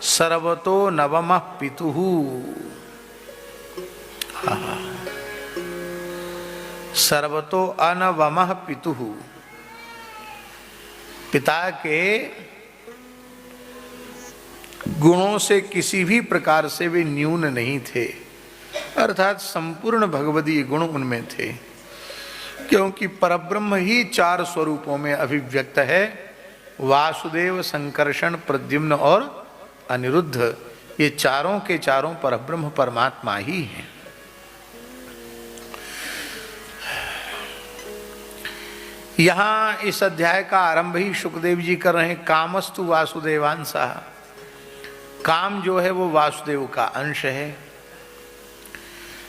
सर्वतो नवमः पितुः। सर्वतो अनवमः पितुः। पिता के गुणों से किसी भी प्रकार से वे न्यून नहीं थे, अर्थात संपूर्ण भगवदीय गुण उनमें थे, क्योंकि परब्रह्म ही चार स्वरूपों में अभिव्यक्त है। वासुदेव, संकर्षण, प्रद्युम्न और अनिरुद्ध, ये चारों के चारों परब्रह्म परमात्मा ही हैं। यहाँ इस अध्याय का आरंभ ही सुखदेव जी कर रहे हैं। कामस्तु वासुदेवांशः, काम जो है वो वासुदेव का अंश है।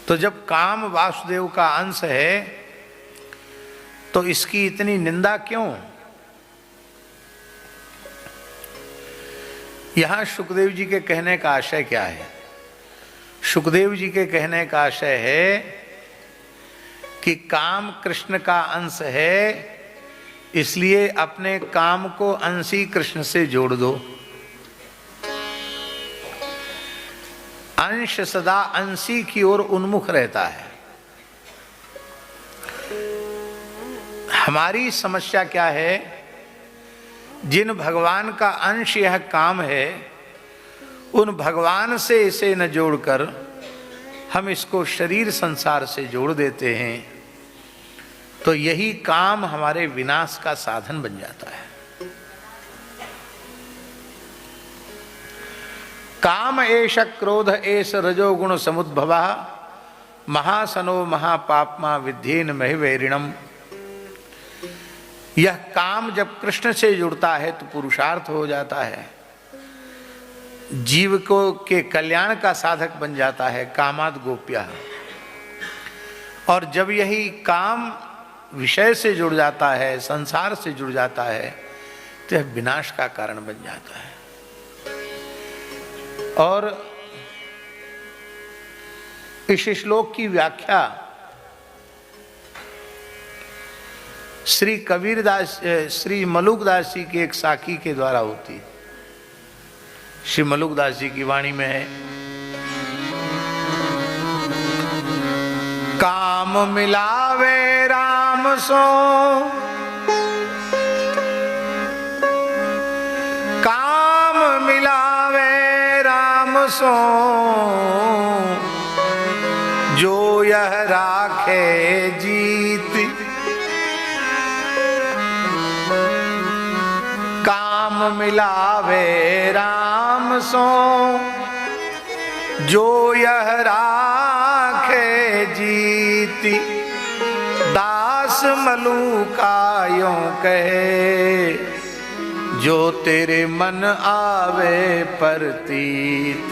तो जब काम वासुदेव का अंश है तो इसकी इतनी निंदा क्यों? यहां सुखदेव जी के कहने का आशय क्या है? सुखदेव जी के कहने का आशय है कि काम कृष्ण का अंश है, इसलिए अपने काम को अंशी कृष्ण से जोड़ दो। अंश सदा अंशी की ओर उन्मुख रहता है। हमारी समस्या क्या है? जिन भगवान का अंश यह काम है, उन भगवान से इसे न जोड़कर हम इसको शरीर संसार से जोड़ देते हैं, तो यही काम हमारे विनाश का साधन बन जाता है। काम एष क्रोध एष रजोगुण समुद्भवः महासनो महापापमा विद्येन महिवैरिणम। यह काम जब कृष्ण से जुड़ता है तो पुरुषार्थ हो जाता है, जीव को के कल्याण का साधक बन जाता है, कामाद गोप्यः। और जब यही काम विषय से जुड़ जाता है, संसार से जुड़ जाता है, तो यह विनाश का कारण बन जाता है। और इस श्लोक की व्याख्या श्री कबीरदास, श्री मलुकदास जी के एक साखी के द्वारा होती है। श्री मलुकदास जी की वाणी में है, काम मिलावे राम सो, काम मिलावे राम सो, जो यह राखे जीत। काम मिलावे राम सो, जो यह राखे जीती। दास मलूका यों कहे, जो तेरे मन आवे परतीत।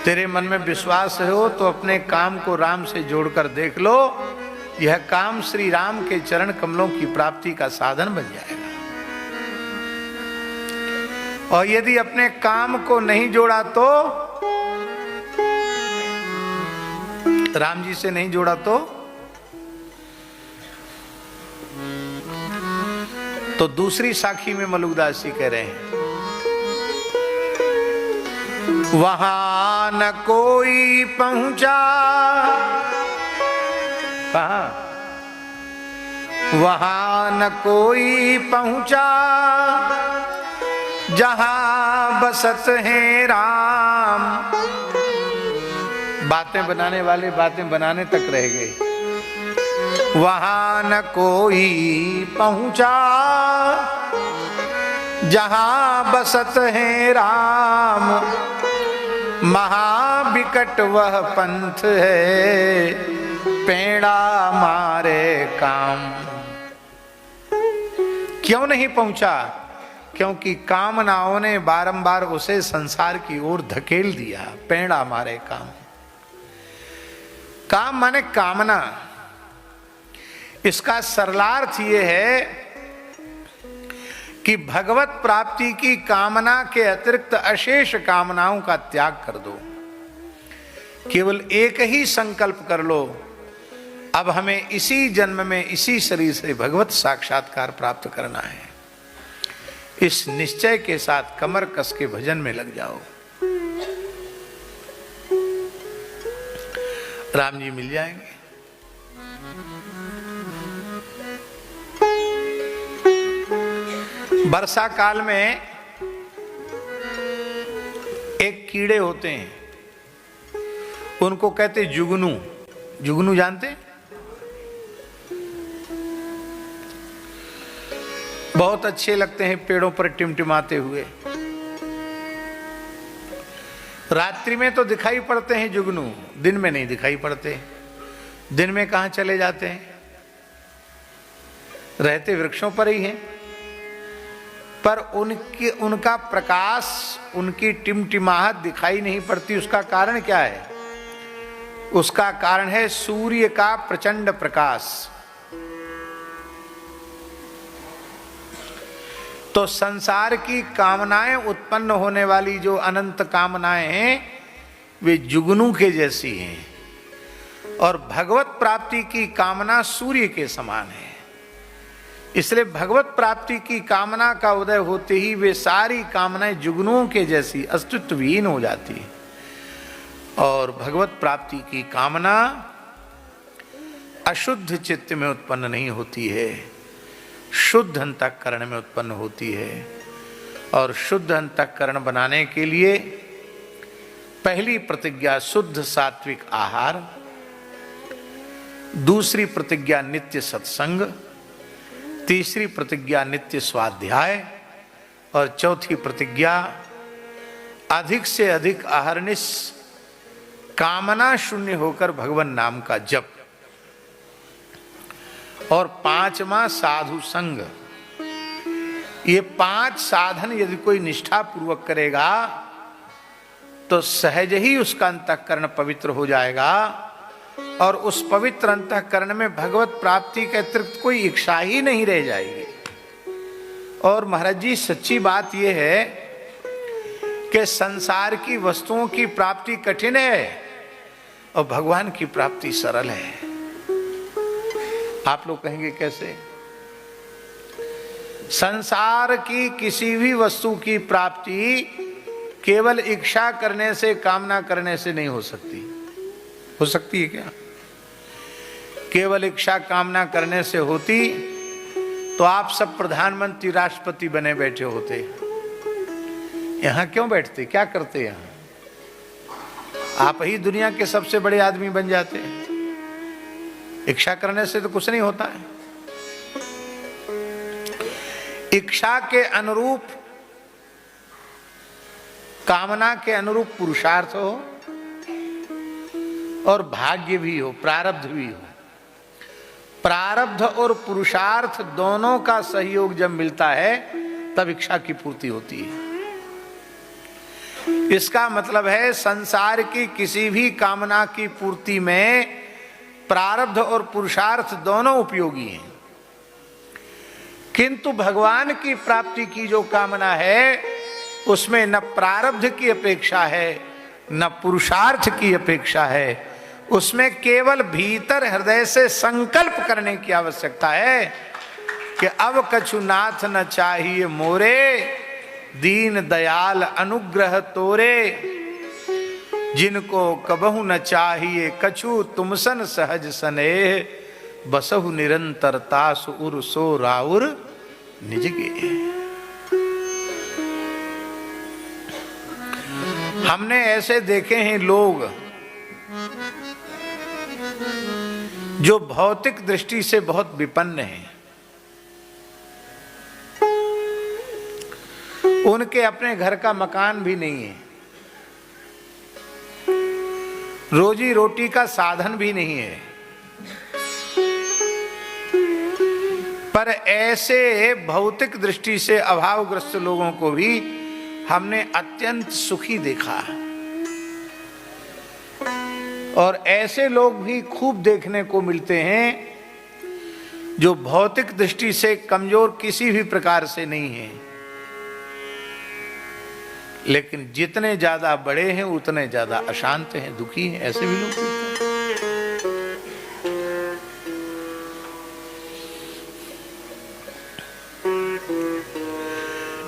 तेरे मन में विश्वास हो तो अपने काम को राम से जोड़कर देख लो, यह काम श्री राम के चरण कमलों की प्राप्ति का साधन बन जाएगा। और यदि अपने काम को नहीं जोड़ा तो राम जी से नहीं जोड़ा तो दूसरी साखी में मलुकदास जी कह रहे हैं, वहां न कोई पहुंचा। कहां? वहां न कोई पहुंचा, जहां बसत है राम। बातें बनाने वाले बातें बनाने तक रह गए। वहां न कोई पहुंचा, जहां बसत है राम। महाविकट वह पंथ है, पेड़ा मारे काम। क्यों नहीं पहुंचा? क्योंकि कामनाओं ने बारंबार उसे संसार की ओर धकेल दिया। पेड़ा मारे काम। काम माने कामना। इसका सरलार्थ यह है कि भगवत प्राप्ति की कामना के अतिरिक्त अशेष कामनाओं का त्याग कर दो। केवल एक ही संकल्प कर लो, अब हमें इसी जन्म में इसी शरीर से भगवत साक्षात्कार प्राप्त करना है। इस निश्चय के साथ कमर कस के भजन में लग जाओ, राम जी मिल जाएंगे। वर्षा काल में एक कीड़े होते हैं, उनको कहते जुगनू। जुगनू जानते? बहुत अच्छे लगते हैं पेड़ों पर टिमटिमाते हुए। रात्रि में तो दिखाई पड़ते हैं जुगनू, दिन में नहीं दिखाई पड़ते। दिन में कहां चले जाते हैं? रहते वृक्षों पर ही हैं, पर उनका प्रकाश, उनकी टिमटिमाहट दिखाई नहीं पड़ती। उसका कारण क्या है? उसका कारण है सूर्य का प्रचंड प्रकाश। तो संसार की कामनाएं उत्पन्न होने वाली जो अनंत कामनाएं हैं वे जुगनू के जैसी हैं, और भगवत प्राप्ति की कामना सूर्य के समान है। इसलिए भगवत प्राप्ति की कामना का उदय होते ही वे सारी कामनाएं जुगनुओं के जैसी अस्तित्वहीन हो जाती है। और भगवत प्राप्ति की कामना अशुद्ध चित्त में उत्पन्न नहीं होती है, शुद्ध अंतःकरण में उत्पन्न होती है। और शुद्ध अंतःकरण बनाने के लिए पहली प्रतिज्ञा शुद्ध सात्विक आहार, दूसरी प्रतिज्ञा नित्य सत्संग, तीसरी प्रतिज्ञा नित्य स्वाध्याय, और चौथी प्रतिज्ञा अधिक से अधिक अहर्निश कामना शून्य होकर भगवान नाम का जप, और पांचवा साधु संग। ये 5 साधन यदि कोई निष्ठा पूर्वक करेगा तो सहज ही उसका अंतःकरण पवित्र हो जाएगा, और उस पवित्र अंतःकरण में भगवत प्राप्ति के अतिरिक्त कोई इच्छा ही नहीं रह जाएगी। और महाराज जी सच्ची बात यह है कि संसार की वस्तुओं की प्राप्ति कठिन है और भगवान की प्राप्ति सरल है। आप लोग कहेंगे कैसे? संसार की किसी भी वस्तु की प्राप्ति केवल इच्छा करने से, कामना करने से नहीं हो सकती। हो सकती है क्या? केवल इच्छा कामना करने से होती तो आप सब प्रधानमंत्री राष्ट्रपति बने बैठे होते। यहां क्यों बैठते? क्या करते यहां? आप ही दुनिया के सबसे बड़े आदमी बन जाते। इच्छा करने से तो कुछ नहीं होता है। इच्छा के अनुरूप, कामना के अनुरूप पुरुषार्थ हो और भाग्य भी हो, प्रारब्ध भी हो। प्रारब्ध और पुरुषार्थ दोनों का सहयोग जब मिलता है तब इच्छा की पूर्ति होती है। इसका मतलब है संसार की किसी भी कामना की पूर्ति में प्रारब्ध और पुरुषार्थ दोनों उपयोगी हैं, किंतु भगवान की प्राप्ति की जो कामना है उसमें न प्रारब्ध की अपेक्षा है न पुरुषार्थ की अपेक्षा है। उसमें केवल भीतर हृदय से संकल्प करने की आवश्यकता है कि अब कछु नाथ न चाहिए मोरे, दीन दयाल अनुग्रह तोरे, जिनको कबहु न चाहिए कछु तुमसन सहज स्नेह, बसहु निरंतरता सुर सो राउर निजगे। हमने ऐसे देखे हैं लोग जो भौतिक दृष्टि से बहुत विपन्न हैं, उनके अपने घर का मकान भी नहीं है, रोजी रोटी का साधन भी नहीं है, पर ऐसे भौतिक दृष्टि से अभावग्रस्त लोगों को भी हमने अत्यंत सुखी देखा। और ऐसे लोग भी खूब देखने को मिलते हैं जो भौतिक दृष्टि से कमजोर किसी भी प्रकार से नहीं है, लेकिन जितने ज्यादा बड़े हैं उतने ज्यादा अशांत हैं, दुखी हैं। ऐसे भी लोग हैं।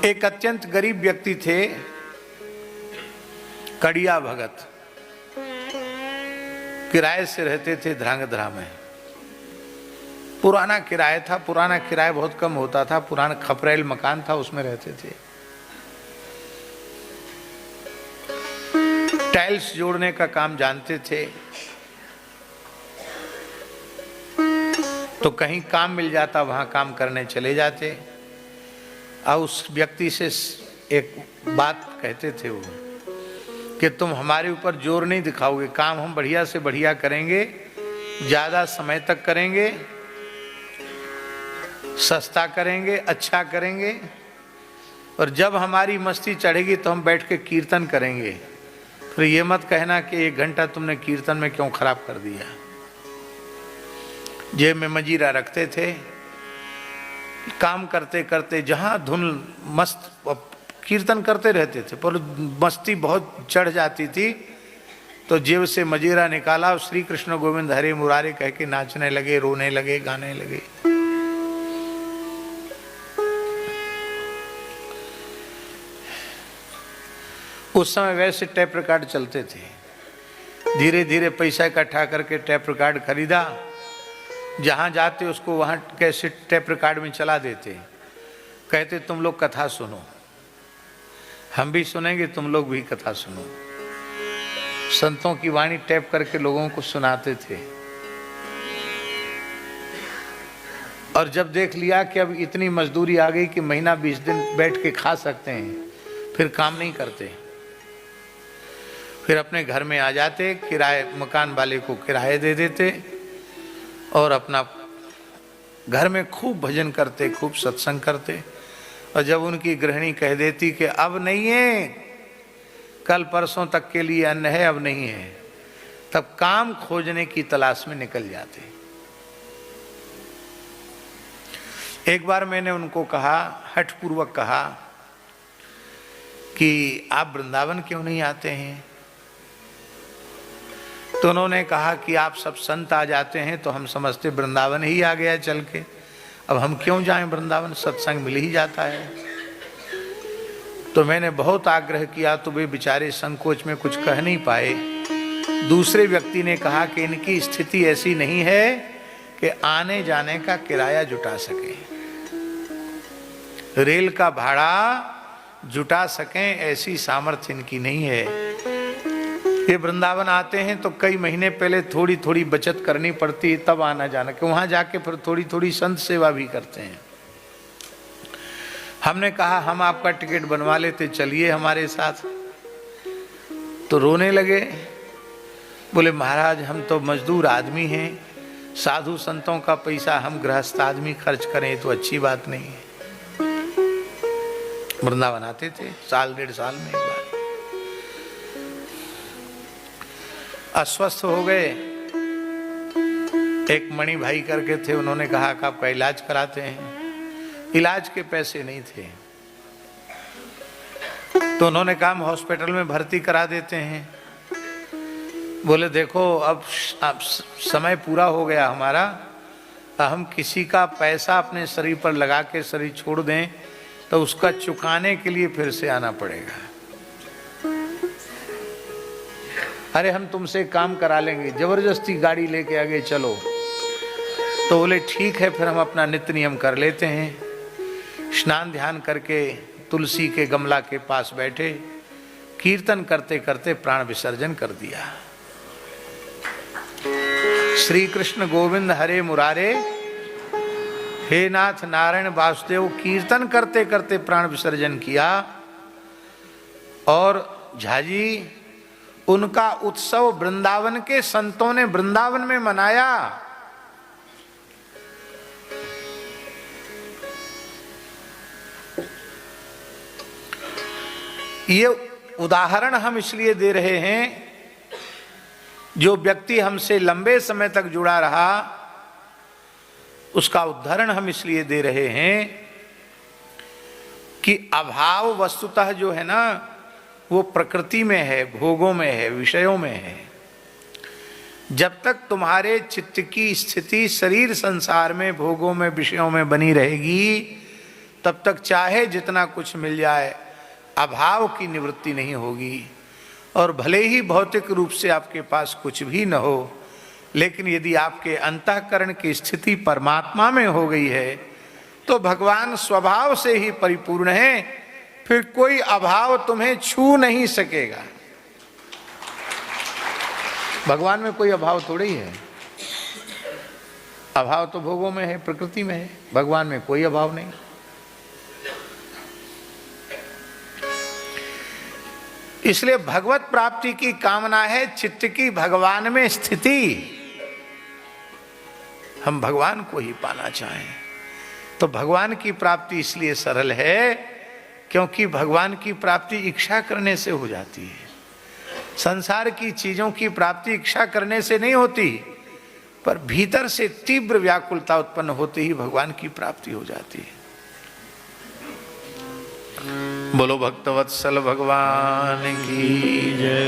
एक अत्यंत गरीब व्यक्ति थे, कड़िया भगत, किराए से रहते थे ध्रांगध्रा में। पुराना किराया था, पुराना किराया बहुत कम होता था, पुराना खपरेल मकान था, उसमें रहते थे। टाइल्स जोड़ने का काम जानते थे, तो कहीं काम मिल जाता वहां काम करने चले जाते। और उस व्यक्ति से एक बात कहते थे वो कि तुम हमारे ऊपर जोर नहीं दिखाओगे, काम हम बढ़िया से बढ़िया करेंगे, ज्यादा समय तक करेंगे, सस्ता करेंगे, अच्छा करेंगे, और जब हमारी मस्ती चढ़ेगी तो हम बैठ के कीर्तन करेंगे। फिर ये मत कहना कि 1 घंटा तुमने कीर्तन में क्यों खराब कर दिया। जेब में मजीरा रखते थे, काम करते करते जहां धुन मस्त कीर्तन करते रहते थे, पर मस्ती बहुत चढ़ जाती थी तो जेब से मजीरा निकाला और श्री कृष्ण गोविंद हरे मुरारे कह के नाचने लगे, रोने लगे, गाने लगे। उस समय वैसे टेप रिकॉर्ड चलते थे। धीरे धीरे पैसा इकट्ठा करके टेप रिकॉर्ड खरीदा, जहां जाते उसको वहां कैसे टेप रिकॉर्ड में चला देते, कहते तुम लोग कथा सुनो, हम भी सुनेंगे, तुम लोग भी कथा सुनो। संतों की वाणी टेप करके लोगों को सुनाते थे। और जब देख लिया कि अब इतनी मजदूरी आ गई कि महीना 20 दिन बैठ के खा सकते हैं, फिर काम नहीं करते, फिर अपने घर में आ जाते, किराए मकान वाले को किराए दे देते और अपना घर में खूब भजन करते, खूब सत्संग करते। और जब उनकी गृहिणी कह देती कि अब नहीं है, कल परसों तक के लिए अन्न है, अब नहीं है, तब काम खोजने की तलाश में निकल जाते। एक बार मैंने उनको कहा, हठपूर्वक कहा कि आप वृंदावन क्यों नहीं आते हैं? तो उन्होंने कहा कि आप सब संत आ जाते हैं तो हम समझते वृंदावन ही आ गया चल के, अब हम क्यों जाएं वृंदावन, सत्संग मिल ही जाता है। तो मैंने बहुत आग्रह किया तो वे बेचारे संकोच में कुछ कह नहीं पाए। दूसरे व्यक्ति ने कहा कि इनकी स्थिति ऐसी नहीं है कि आने जाने का किराया जुटा सके, रेल का भाड़ा जुटा सकें, ऐसी सामर्थ्य इनकी नहीं है। ये वृंदावन आते हैं तो कई महीने पहले थोड़ी थोड़ी बचत करनी पड़ती है, तब आना जाना, कि वहां जाके फिर थोड़ी थोड़ी संत सेवा भी करते हैं। हमने कहा हम आपका टिकट बनवा लेते, चलिए हमारे साथ। तो रोने लगे, बोले महाराज हम तो मजदूर आदमी हैं, साधु संतों का पैसा हम गृहस्थ आदमी खर्च करें तो अच्छी बात नहीं है। वृंदावन आते थे 1.5 साल में एक बार। अस्वस्थ हो गए, एक मणि भाई करके थे, उन्होंने कहा कि आपका इलाज कराते हैं। इलाज के पैसे नहीं थे तो उन्होंने कहा हम हॉस्पिटल में भर्ती करा देते हैं। बोले देखो अब समय पूरा हो गया हमारा, हम किसी का पैसा अपने शरीर पर लगा के शरीर छोड़ दें तो उसका चुकाने के लिए फिर से आना पड़ेगा। अरे हम तुमसे काम करा लेंगे, जबरदस्ती गाड़ी लेके आगे चलो। तो बोले ठीक है, फिर हम अपना नित्य नियम कर लेते हैं। स्नान ध्यान करके तुलसी के गमला के पास बैठे, कीर्तन करते करते प्राण विसर्जन कर दिया। श्री कृष्ण गोविंद हरे मुरारे, हे नाथ नारायण वासुदेव, कीर्तन करते करते प्राण विसर्जन किया। और झाजी उनका उत्सव वृंदावन के संतों ने वृंदावन में मनाया। ये उदाहरण हम इसलिए दे रहे हैं, जो व्यक्ति हमसे लंबे समय तक जुड़ा रहा उसका उदाहरण हम इसलिए दे रहे हैं कि अभाव वस्तुतः जो है ना वो प्रकृति में है, भोगों में है, विषयों में है। जब तक तुम्हारे चित्त की स्थिति शरीर संसार में, भोगों में, विषयों में बनी रहेगी, तब तक चाहे जितना कुछ मिल जाए, अभाव की निवृत्ति नहीं होगी। और भले ही भौतिक रूप से आपके पास कुछ भी न हो, लेकिन यदि आपके अंतःकरण की स्थिति परमात्मा में हो गई है तो भगवान स्वभाव से ही परिपूर्ण है, फिर कोई अभाव तुम्हें छू नहीं सकेगा। भगवान में कोई अभाव थोड़ी है। अभाव तो भोगों में है, प्रकृति में है, भगवान में कोई अभाव नहीं। इसलिए भगवत प्राप्ति की कामना है चित्त की भगवान में स्थिति। हम भगवान को ही पाना चाहें तो भगवान की प्राप्ति इसलिए सरल है क्योंकि भगवान की प्राप्ति इच्छा करने से हो जाती है। संसार की चीजों की प्राप्ति इच्छा करने से नहीं होती, पर भीतर से तीव्र व्याकुलता उत्पन्न होते ही भगवान की प्राप्ति हो जाती है। बोलो भक्तवत्सल भगवान की जय।